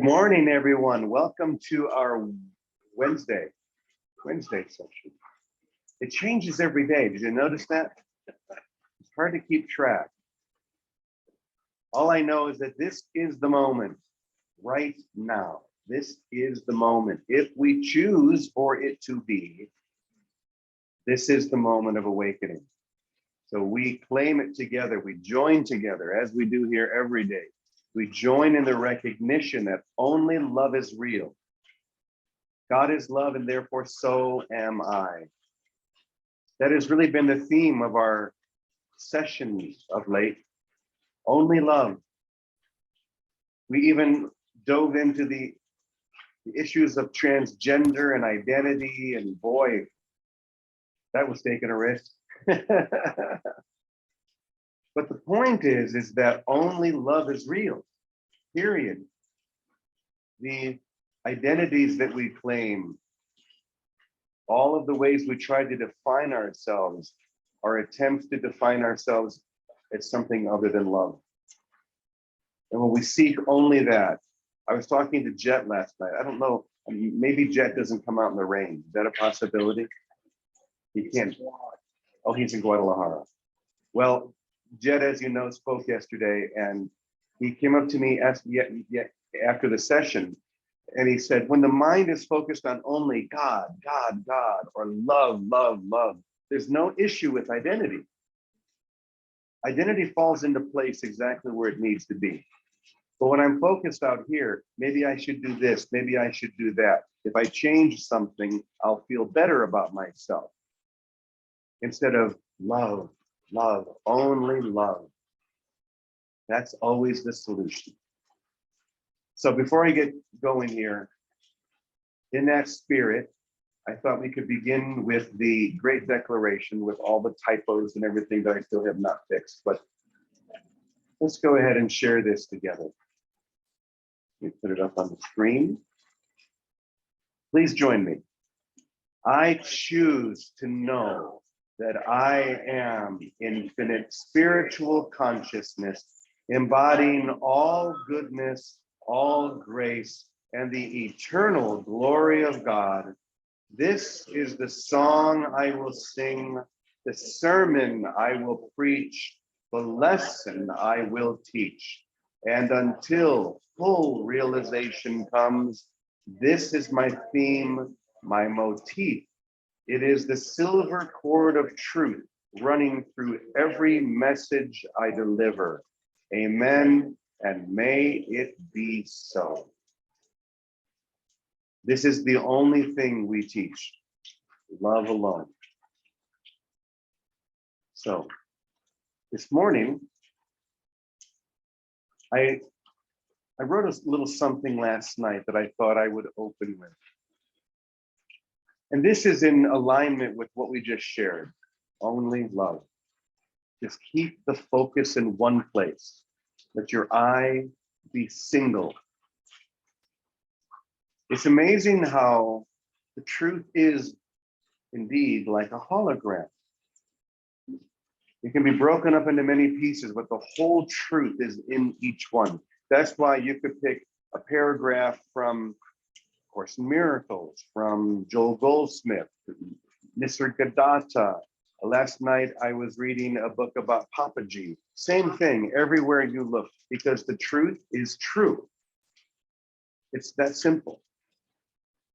Good morning, everyone. Welcome to our Wednesday session. It changes every day. Did you notice that? It's hard to keep track. All I know is that this is the moment right now. This is the moment. If we choose for it to be, this is the moment of awakening. So we claim it together. We join together as we do here every day. We join in the recognition that only love is real. God is love, and therefore so am I. That has really been the theme of our sessions of late. Only love. We even dove into the issues of transgender and identity, and boy, that was taking a risk. But the point is that only love is real, period. The identities that we claim, all of the ways we try to define ourselves, are attempts to define ourselves as something other than love. And when we seek only that, I was talking to Jet last night. I don't know, maybe Jet doesn't come out in the rain. Is that a possibility? He can't. Oh, he's in Guadalajara. Well, Jet, as you know, spoke yesterday, and he came up to me after the session, and he said, when the mind is focused on only God, God, God, or love, love, love, there's no issue with identity. Identity falls into place exactly where it needs to be. But when I'm focused out here, maybe I should do this, maybe I should do that. If I change something, I'll feel better about myself. Instead of love, love, only love. That's always the solution. So before I get going here, in that spirit, I thought we could begin with the great declaration with all the typos and everything that I still have not fixed. But let's go ahead and share this together. Let me put it up on the screen. Please join me. I choose to know that I am infinite spiritual consciousness, embodying all goodness, all grace, and the eternal glory of God. This is the song I will sing, the sermon I will preach, the lesson I will teach. And until full realization comes, this is my theme, my motif. It is the silver cord of truth running through every message I deliver. Amen, and may it be so. This is the only thing we teach, love alone. So, this morning, I wrote a little something last night that I thought I would open with. And this is in alignment with what we just shared, only love. Just keep the focus in one place. Let your eye be single. It's amazing how the truth is indeed like a hologram. It can be broken up into many pieces, but the whole truth is in each one. That's why you could pick a paragraph from Course in Miracles, from Joel Goldsmith, Nisargadatta. Last night I was reading a book about Papaji. Same thing everywhere you look, because the truth is true. It's that simple.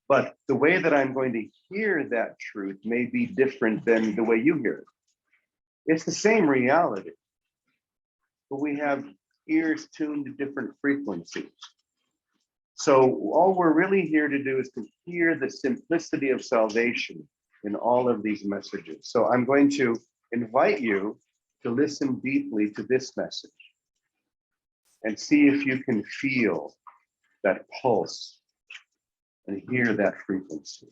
But the way that I'm going to hear that truth may be different than the way you hear it. It's the same reality, but we have ears tuned to different frequencies. So all we're really here to do is to hear the simplicity of salvation in all of these messages. So I'm going to invite you to listen deeply to this message and see if you can feel that pulse and hear that frequency.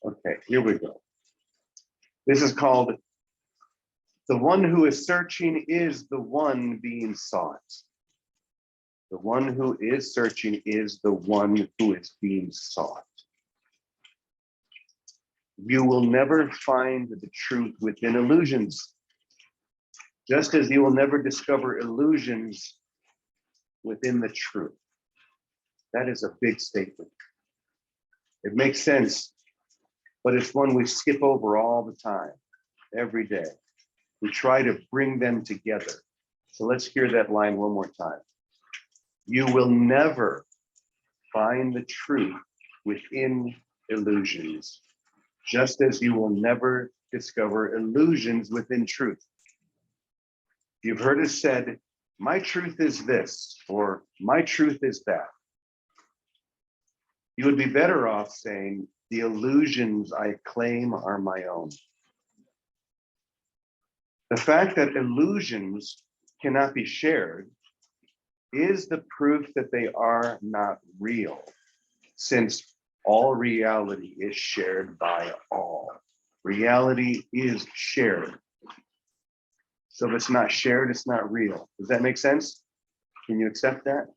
Okay, here we go. This is called The One Who is Searching is the One Being Sought. The one who is searching is the one who is being sought. You will never find the truth within illusions. just as you will never discover illusions within the truth. That is a big statement. It makes sense, but it's one we skip over all the time, every day. We try to bring them together. So let's hear that line one more time. You will never find the truth within illusions, just as you will never discover illusions within truth. You've heard us said, my truth is this, or my truth is that. You would be better off saying, the illusions I claim are my own. The fact that illusions cannot be shared is the proof that they are not real, since all reality is shared by all. Reality is shared. So if it's not shared, it's not real. Does that make sense? Can you accept that?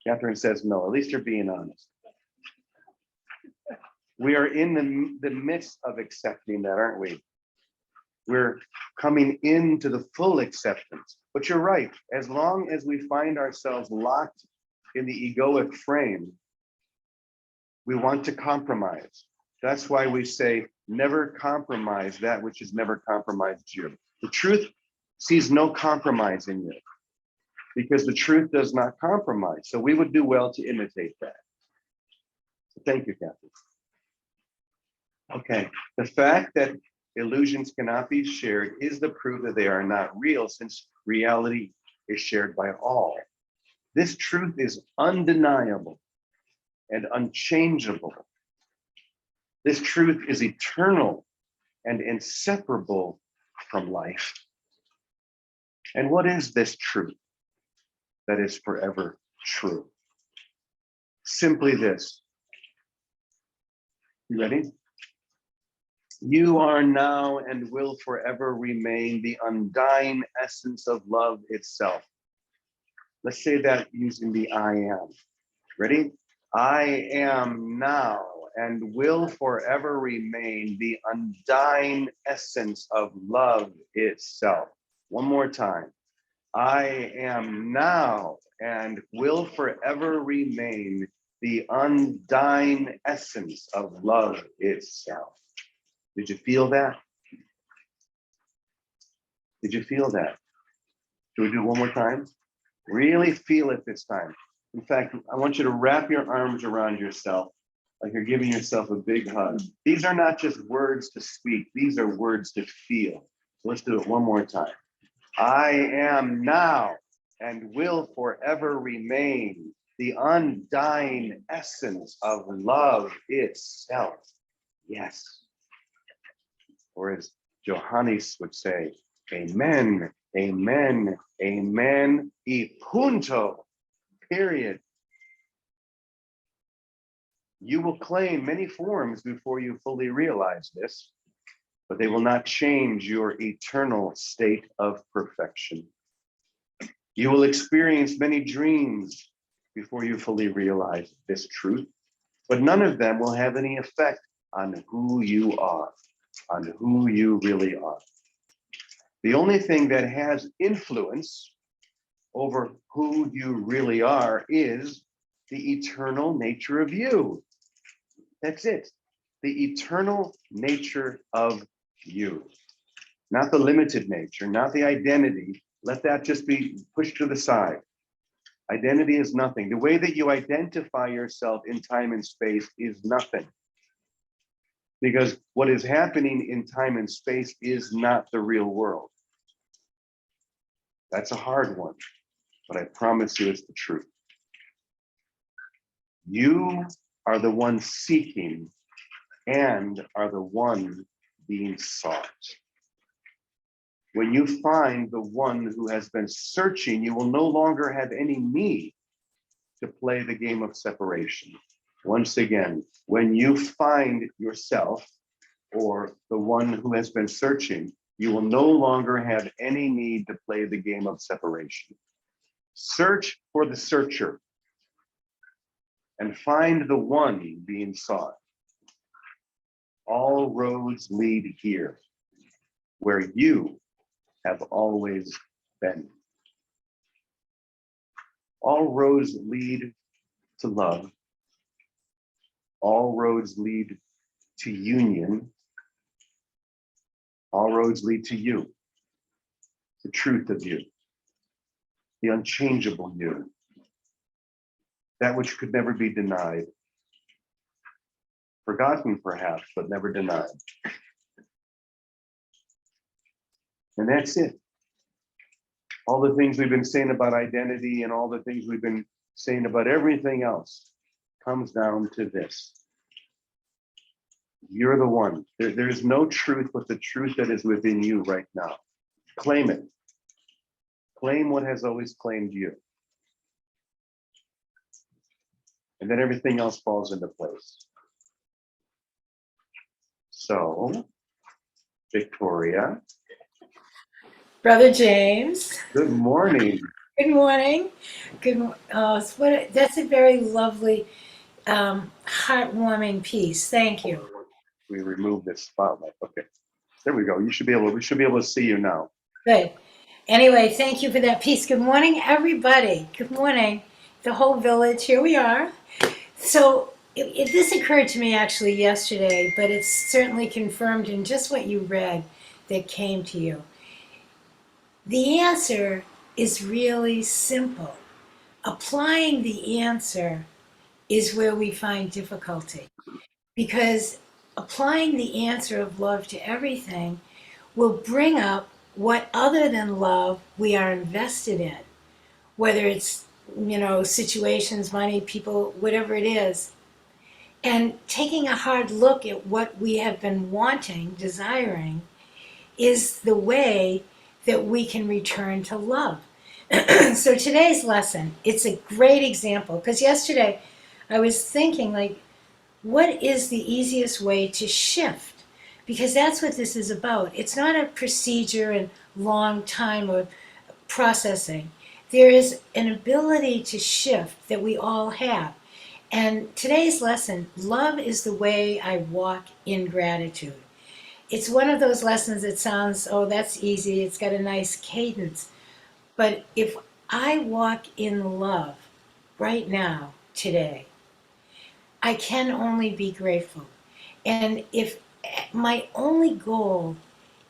Catherine says no, at least you're being honest. We are in the midst of accepting that, aren't we? We're coming into the full acceptance. But you're right, as long as we find ourselves locked in the egoic frame, we want to compromise. That's why we say, never compromise that which has never compromised you. The truth sees no compromise in you, because the truth does not compromise. So we would do well to imitate that. So thank you, Kathy. Okay, the fact that illusions cannot be shared is the proof that they are not real, since reality is shared by all. This truth is undeniable and unchangeable. This truth is eternal and inseparable from life. And what is this truth that is forever true? Simply this. You ready? You are now and will forever remain the undying essence of love itself. Let's say that using the I am. Ready? I am now and will forever remain the undying essence of love itself. One more time. I am now and will forever remain the undying essence of love itself. Did you feel that? Did you feel that? Should we do it one more time? Really feel it this time. In fact, I want you to wrap your arms around yourself like you're giving yourself a big hug. These are not just words to speak, these are words to feel. So let's do it one more time. I am now and will forever remain the undying essence of love itself. Yes. Or as Johannes would say, amen, amen, amen, y punto, period. You will claim many forms before you fully realize this, but they will not change your eternal state of perfection. You will experience many dreams before you fully realize this truth, but none of them will have any effect on who you are, on who you really are. The only thing that has influence over who you really are is the eternal nature of you. That's it. The eternal nature of you. Not the limited nature, not the identity. Let that just be pushed to the side. Identity is nothing. The way that you identify yourself in time and space is nothing. Because what is happening in time and space is not the real world. That's a hard one, but I promise you it's the truth. You are the one seeking and are the one being sought. When you find the one who has been searching, you will no longer have any need to play the game of separation. Once again, when you find yourself or the one who has been searching, you will no longer have any need to play the game of separation. Search for the searcher and find the one being sought. All roads lead here, where you have always been. All roads lead to love. All roads lead to union. All roads lead to you, the truth of you, the unchangeable you, that which could never be denied, forgotten perhaps, but never denied. And that's it. All the things we've been saying about identity and all the things we've been saying about everything else comes down to this. You're the one. There's no truth but the truth that is within you right now. Claim it. Claim what has always claimed you. And then everything else falls into place. So, Victoria. Brother James. Good morning. Good morning. That's a very lovely, heartwarming piece. Thank you. We remove this spotlight. Okay. There we go. We should be able to see you now. Good. Anyway, thank you for that piece. Good morning, everybody. Good morning, the whole village. Here we are. So this occurred to me actually yesterday, but it's certainly confirmed in just what you read that came to you. The answer is really simple. Applying the answer is where we find difficulty, because applying the answer of love to everything will bring up what other than love we are invested in, whether it's, situations, money, people, whatever it is. And taking a hard look at what we have been wanting, desiring, is the way that we can return to love. So today's lesson, it's a great example, because yesterday I was thinking, what is the easiest way to shift? Because that's what this is about. It's not a procedure and long time of processing. There is an ability to shift that we all have. And today's lesson, love is the way I walk in gratitude. It's one of those lessons that sounds, oh, that's easy, it's got a nice cadence. But if I walk in love right now, today, I can only be grateful. And if my only goal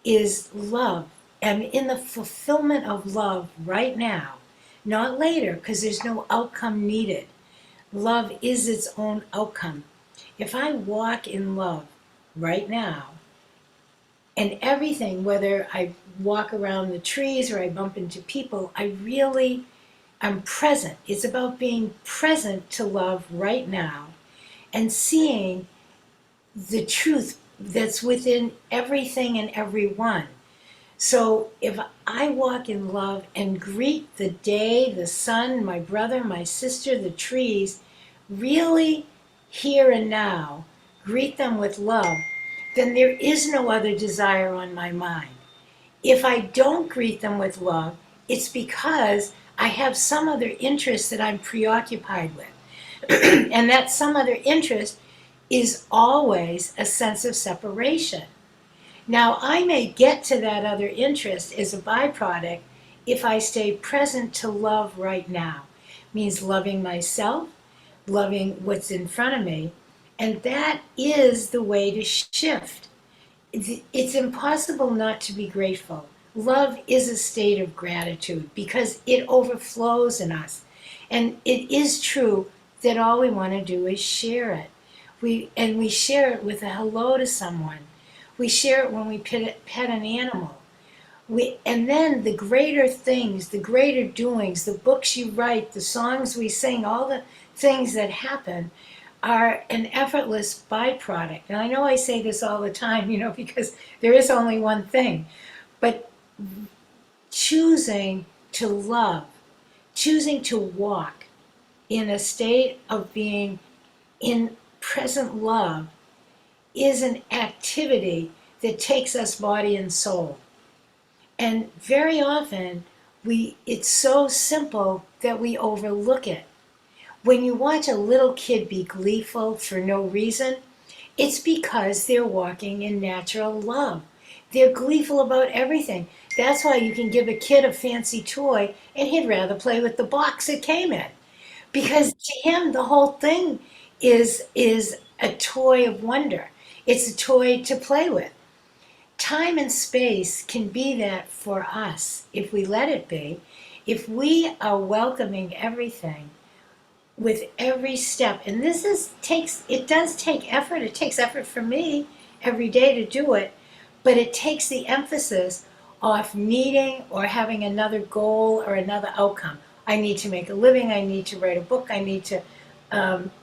is love, and in the fulfillment of love right now, not later, because there's no outcome needed. Love is its own outcome. If I walk in love right now, and everything, whether I walk around the trees or I bump into people, I'm present. It's about being present to love right now and seeing the truth that's within everything and everyone. So if I walk in love and greet the day, the sun, my brother, my sister, the trees, really here and now, greet them with love, then there is no other desire on my mind. If I don't greet them with love, it's because I have some other interest that I'm preoccupied with. And that some other interest is always a sense of separation. Now, I may get to that other interest as a byproduct if I stay present to love right now. It means loving myself, loving what's in front of me, and that is the way to shift. It's impossible not to be grateful. Love is a state of gratitude because it overflows in us. And it is true that all we want to do is share it. We share it with a hello to someone. We share it when we pet an animal. And then the greater things, the greater doings, the books you write, the songs we sing, all the things that happen are an effortless byproduct. And I know I say this all the time, because there is only one thing. But choosing to love, choosing to walk in a state of being in present love is an activity that takes us body and soul. And very often, it's so simple that we overlook it. When you watch a little kid be gleeful for no reason, it's because they're walking in natural love. They're gleeful about everything. That's why you can give a kid a fancy toy and he'd rather play with the box it came in. Because to him, the whole thing is a toy of wonder. It's a toy to play with. Time and space can be that for us if we let it be. If we are welcoming everything with every step, and it does take effort. It takes effort for me every day to do it, but it takes the emphasis off needing or having another goal or another outcome. I need to make a living. I need to write a book. I need to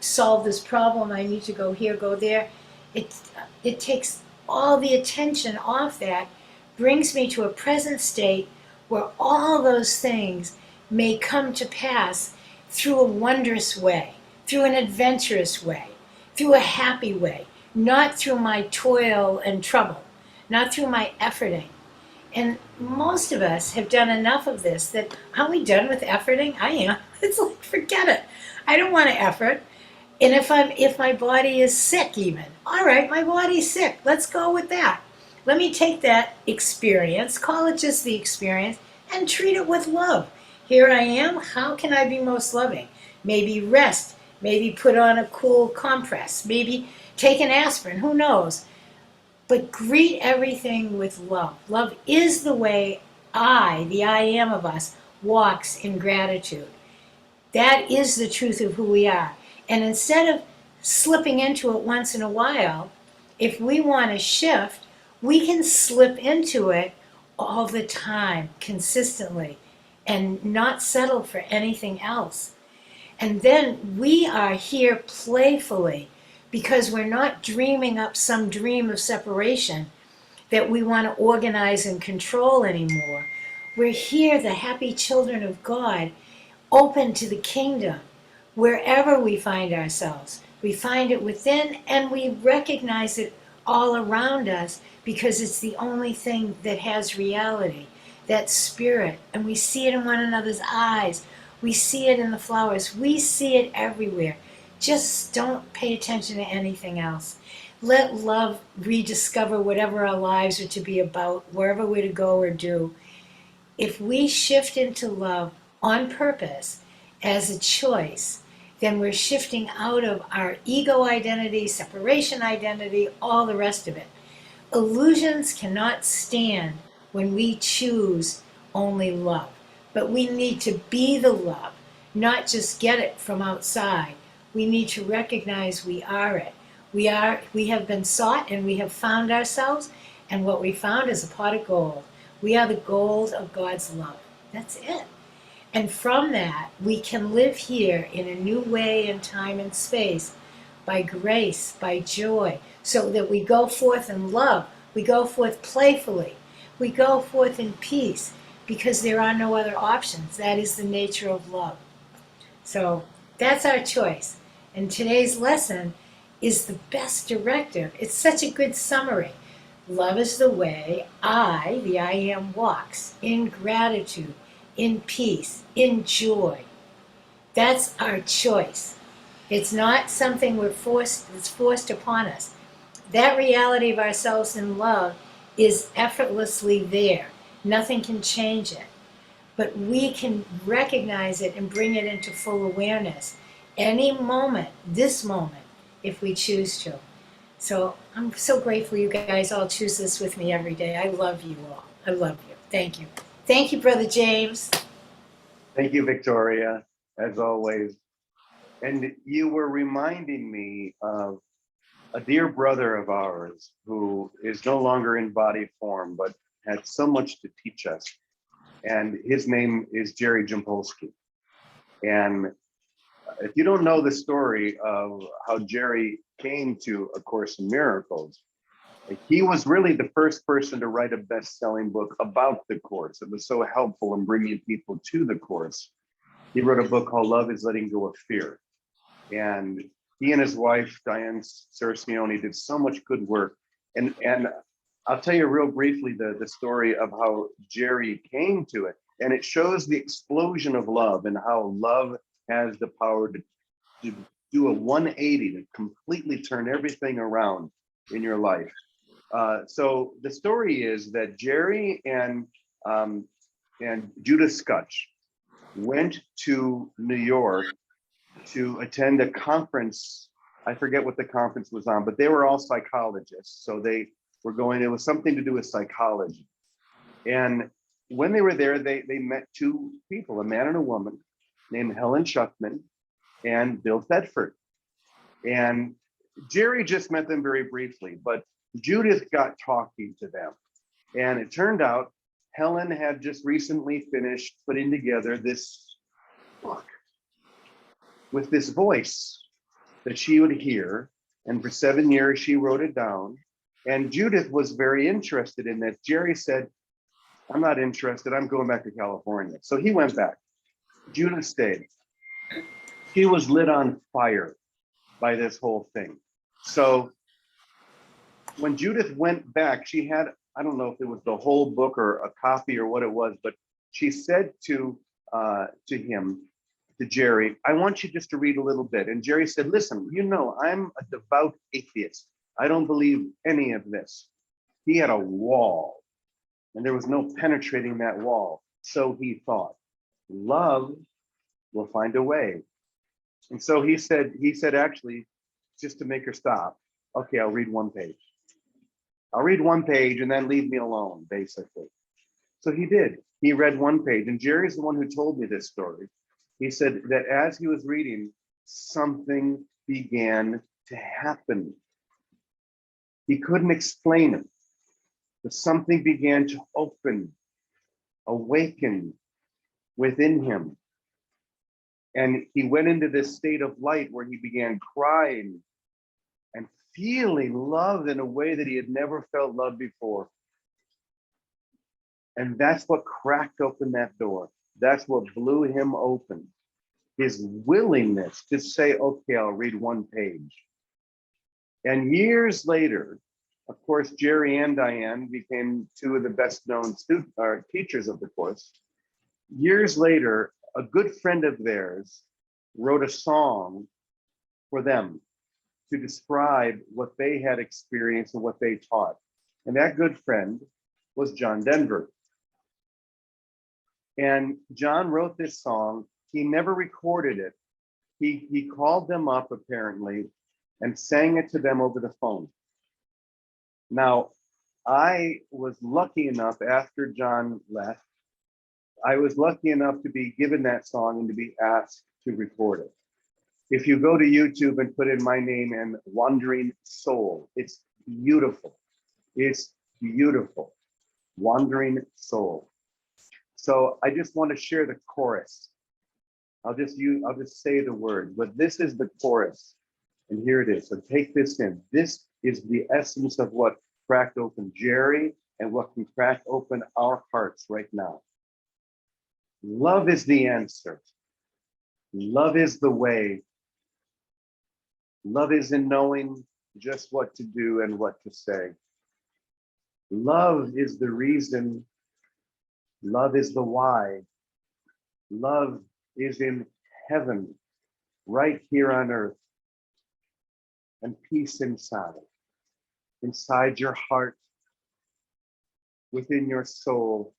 solve this problem. I need to go here, go there. It it takes all the attention off that, brings me to a present state where all those things may come to pass through a wondrous way, through an adventurous way, through a happy way, not through my toil and trouble, not through my efforting. And most of us have done enough of this that, aren't we done with efforting? I am. It's like, forget it. I don't want to effort. And if my body is sick even, all right, my body's sick. Let's go with that. Let me take that experience, call it just the experience, and treat it with love. Here I am. How can I be most loving? Maybe rest. Maybe put on a cool compress. Maybe take an aspirin. Who knows? But greet everything with love. Love is the way the I am of us, walks in gratitude. That is the truth of who we are. And instead of slipping into it once in a while, if we want to shift, we can slip into it all the time, consistently, and not settle for anything else. And then we are here playfully because we're not dreaming up some dream of separation that we want to organize and control anymore. We're here, the happy children of God, open to the kingdom wherever we find ourselves. We find it within and we recognize it all around us because it's the only thing that has reality, that spirit. And we see it in one another's eyes. We see it in the flowers. We see it everywhere. Just don't pay attention to anything else. Let love rediscover whatever our lives are to be about, wherever we're to go or do. If we shift into love on purpose as a choice, then we're shifting out of our ego identity, separation identity, all the rest of it. Illusions cannot stand when we choose only love. But we need to be the love, not just get it from outside. We need to recognize we are it. We have been sought and we have found ourselves, and what we found is a pot of gold. We are the gold of God's love. That's it. And from that, we can live here in a new way in time and space, by grace, by joy, so that we go forth in love. We go forth playfully. We go forth in peace, because there are no other options. That is the nature of love. So that's our choice. And today's lesson is the best directive. It's such a good summary. Love is the way the I am, walks in gratitude, in peace, in joy. That's our choice. It's not something it's forced upon us. That reality of ourselves in love is effortlessly there. Nothing can change it. But we can recognize it and bring it into full awareness any moment, this moment, if we choose to. So I'm so grateful you guys all choose this with me every day. I love you all. I love you. Thank you. Thank you, Brother James. Thank you, Victoria, as always. And you were reminding me of a dear brother of ours who is no longer in body form, but had so much to teach us. And his name is Jerry Jampolsky. And if you don't know the story of how Jerry came to A Course in Miracles, he was really the first person to write a best-selling book about the Course. It was so helpful in bringing people to the Course. He wrote a book called Love is Letting Go of Fear. And he and his wife, Diane Cercioni, did so much good work. And I'll tell you real briefly the story of how Jerry came to it. And it shows the explosion of love and how love has the power to do a 180, to completely turn everything around in your life. So the story is that Jerry and Judith Scutch went to New York to attend a conference. I forget what the conference was on, but they were all psychologists. So they were going, it was something to do with psychology. And when they were there, they met two people, a man and a woman named Helen Schuckman and Bill Thetford. And Jerry just met them very briefly, but Judith got talking to them. And it turned out Helen had just recently finished putting together this book with this voice that she would hear. And for 7 years, she wrote it down. And Judith was very interested in this. Jerry said, I'm not interested. I'm going back to California. So he went back. Judith stayed. She was lit on fire by this whole thing. So when Judith went back, she had, I don't know if it was the whole book or a copy or what it was, but she said to him, to Jerry, I want you just to read a little bit. And Jerry said, listen, you know, I'm a devout atheist. I don't believe any of this. He had a wall, and there was no penetrating that wall. So he thought, love will find a way. And so he said, actually, just to make her stop, okay, I'll read one page. I'll read one page and then leave me alone, basically. So he did. He read one page, and Jerry's the one who told me this story. He said that as he was reading, something began to happen. He couldn't explain it, but something began to open, awaken within him. And he went into this state of light where he began crying and feeling love in a way that he had never felt love before. And that's what cracked open that door. That's what blew him open. His willingness to say, okay, I'll read one page. And years later, of course, Jerry and Diane became two of the best known teachers of the course. Years later, a good friend of theirs wrote a song for them to describe what they had experienced and what they taught. And that good friend was John Denver. And John wrote this song. He never recorded it. He called them up apparently and sang it to them over the phone. Now, I was lucky enough after John left, I was lucky enough to be given that song and to be asked to record it. If you go to YouTube and put in my name and Wandering Soul, it's beautiful. It's beautiful. Wandering Soul. So I just want to share the chorus. I'll just say the word, but this is the chorus. And here it is. So take this in. This is the essence of what cracked open Jerry and what can crack open our hearts right now. Love is the answer. Love is the way. Love is in knowing just what to do and what to say. Love is the reason. Love is the why. Love is in heaven, right here on earth. And peace inside your heart, within your soul,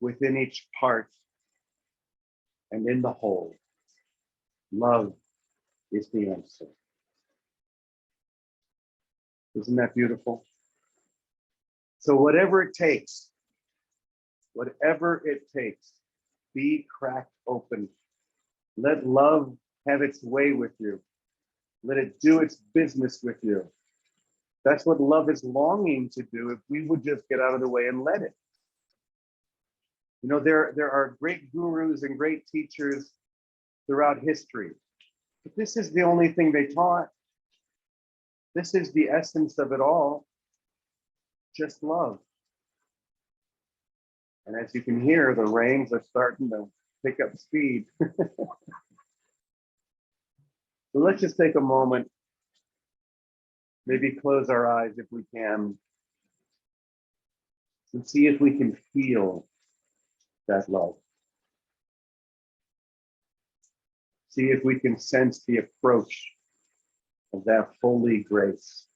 within each part, and in the whole. Love is the answer. Isn't that beautiful? So whatever it takes, be cracked open. Let love have its way with you. Let it do its business with you. That's what love is longing to do if we would just get out of the way and let it. You know, there are great gurus and great teachers throughout history, but this is the only thing they taught. This is the essence of it all, just love. And as you can hear, the rains are starting to pick up speed. So let's just take a moment, maybe close our eyes if we can, and see if we can feel that love. See if we can sense the approach of that holy grace.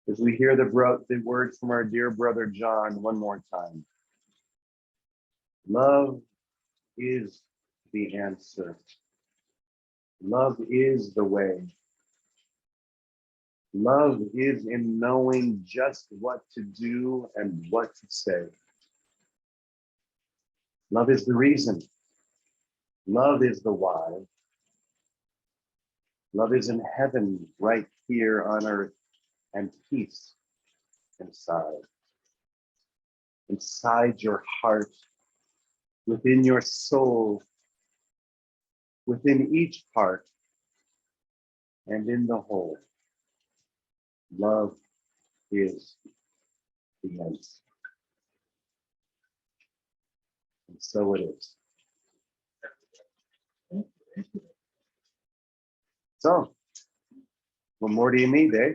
as we hear the words from our dear brother John one more time. Love is the answer. Love is the way. Love is in knowing just what to do and what to say. Love is the reason. Love is the why. Love is in heaven right here on earth, and peace inside. Inside your heart, within your soul, within each part, and in the whole. Love is the answer. And so it is. So, what more do you need, eh?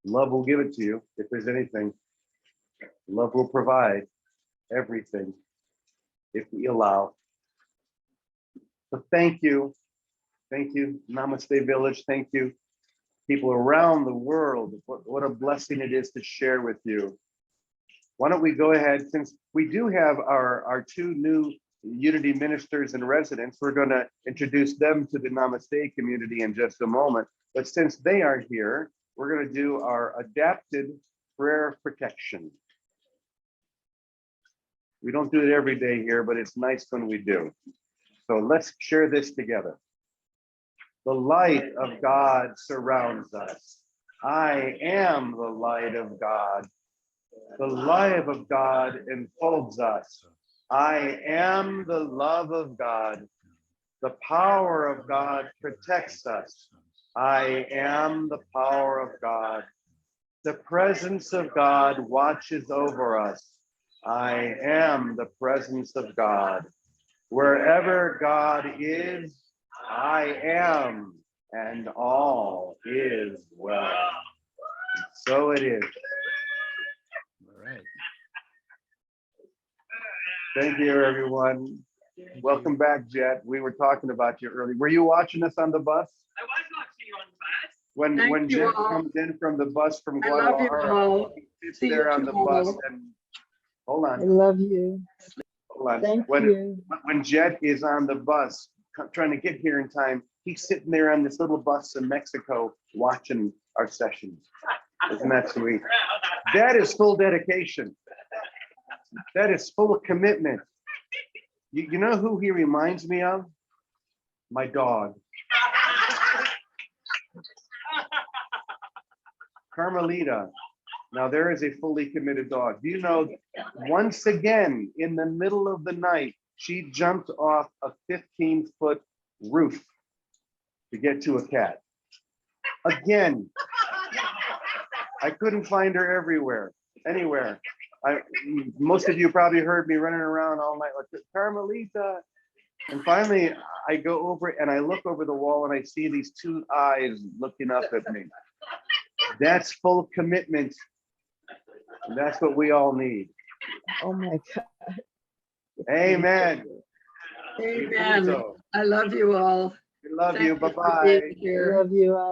Love will give it to you. If there's anything, love will provide everything if we allow. So thank you. Thank you, Namaste Village. Thank you, people around the world. What a blessing it is to share with you. Why don't we go ahead, since we do have our two new Unity ministers in residence, we're going to introduce them to the Namaste community in just a moment. But since they are here, we're going to do our adapted prayer of protection. We don't do it every day here, but it's nice when we do. So let's share this together. The light of God surrounds us. I am the light of God. The light of God enfolds us. I am the love of God. The power of God protects us. I am the power of God. The presence of God watches over us. I am the presence of God. Wherever God is, I am, and all is well. So it is. All right. Thank you, everyone. Welcome back, Jet. We were talking about you earlier. Were you watching us on the bus? I was watching you on the bus. When Thank you Jet all. comes in from the bus from I love you Guadalajara, all. he sits See you there on the bus tomorrow. and hold I on, love you. hold on. Thank When you. Jet is on the bus trying to get here in time, he's sitting there on this little bus in Mexico watching our sessions. Isn't that sweet? That is full dedication. That is full of commitment. You know who he reminds me of? My dog. Carmelita. Now there is a fully committed dog. Do you know, once again, in the middle of the night, she jumped off a 15-foot roof to get to a cat. Again. I couldn't find her anywhere. Most of you probably heard me running around all night like, Carmelita. And finally, I go over and I look over the wall and I see these two eyes looking up at me. That's full commitment. And that's what we all need. Oh my God. Amen. Amen. I love you all. We love you. Thank for Bye-bye. being here. Love you.